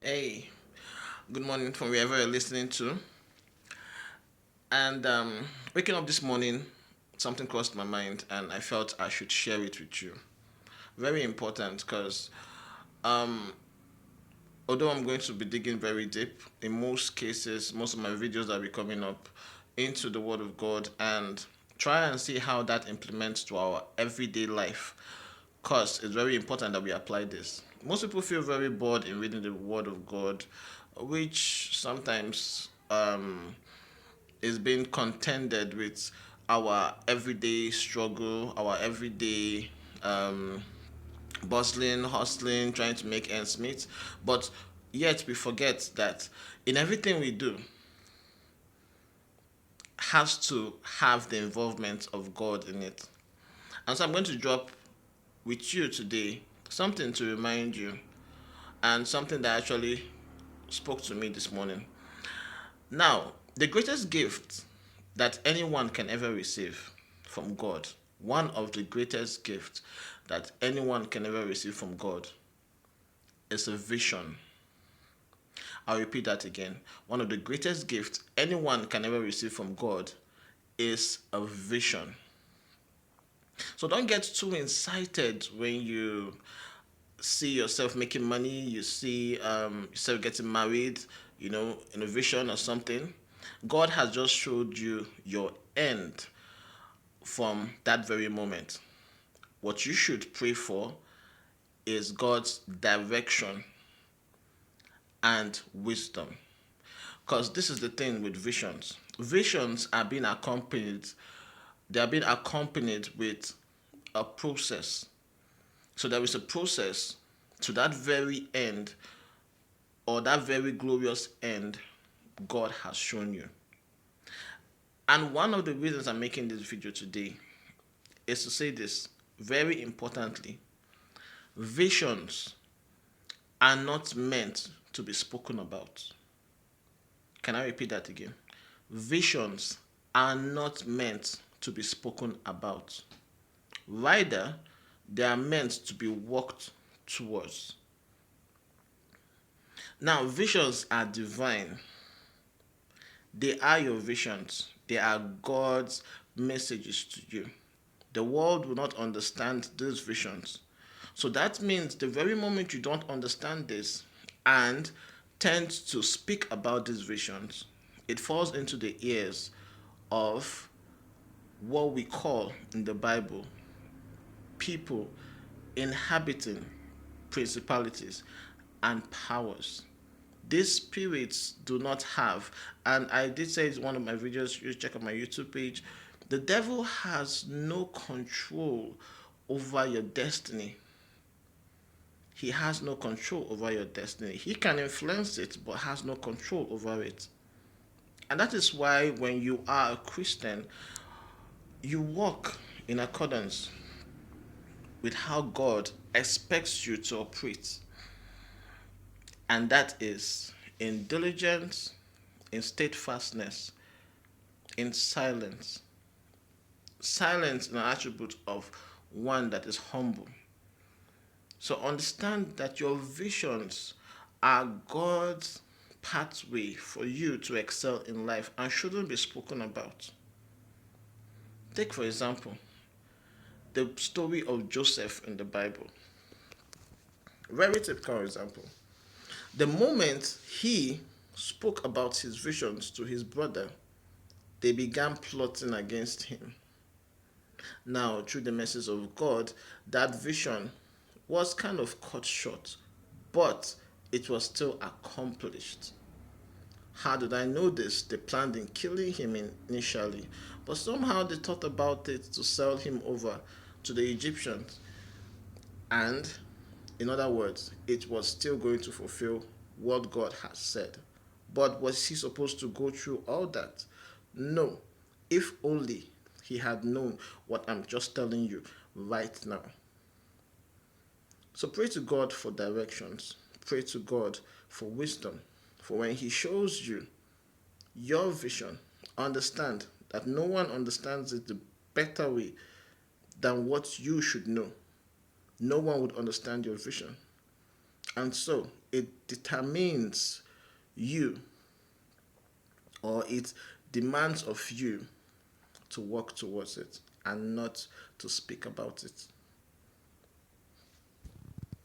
Hey, good morning from wherever you're listening to. And waking up this morning, something crossed my mind, and I felt I should share it with you. Very important because um, although I'm going to be digging very deep, in most cases, most of my videos that will be coming up into the Word of God and try and see how that implements to our everyday life. Because it's very important that we apply this. Most people feel very bored in reading the Word of God, which sometimes is being contended with our everyday struggle, our everyday um, bustling, hustling, trying to make ends meet. But yet we forget that in everything we do has to have the involvement of God in it. And so I'm going to drop with you today something to remind you and something that actually spoke to me this morning. Now, the greatest gift that anyone can ever receive from God, one of the greatest gifts that anyone can ever receive from God, is a vision. I'll repeat that again. One of the greatest gifts anyone can ever receive from God is a vision. So don't get too excited when you see yourself making money, you see yourself getting married, in a vision or something. God has just showed you your end from that very moment. What you should pray for is God's direction and wisdom. Because this is the thing with visions. Visions are being accompanied, they are being accompanied with a process. So there is a process to that very end or that very glorious end God has shown you. And one of the reasons I'm making this video today is to say this very importantly. Visions are not meant to be spoken about. Can I repeat that again? Visions are not meant to be spoken about. Rather, they are meant to be worked towards. Now, visions are divine. They are your visions. They are God's messages to you. The world will not understand these visions. So that means the very moment you don't understand this and tend to speak about these visions, it falls into the ears of what we call in the Bible people inhabiting principalities and powers. These spirits do not have, and I did say it's one of my videos, you check out my YouTube page. The devil has no control over your destiny. He has no control over your destiny. He can influence it, but has no control over it. And that is why when you are a Christian, you walk in accordance with how God expects you to operate. And that is in diligence, in steadfastness, in silence. Silence is an attribute of one that is humble. So understand that your visions are God's pathway for you to excel in life and shouldn't be spoken about. Take, for example, the story of Joseph in the Bible. Very typical example. The moment he spoke about his visions to his brother, they began plotting against him. Now, through the message of God, that vision was kind of cut short, but it was still accomplished. How did I know this? They planned in killing him initially, but somehow they thought about it to sell him over to the Egyptians. And, in other words, it was still going to fulfill what God has said. But was he supposed to go through all that? No. If only he had known what I'm just telling you right now. So pray to God for directions. Pray to God for wisdom. For when he shows you your vision, understand that no one understands it the better way than what you should know. No one would understand your vision. And so, it determines you, or it demands of you to work towards it and not to speak about it.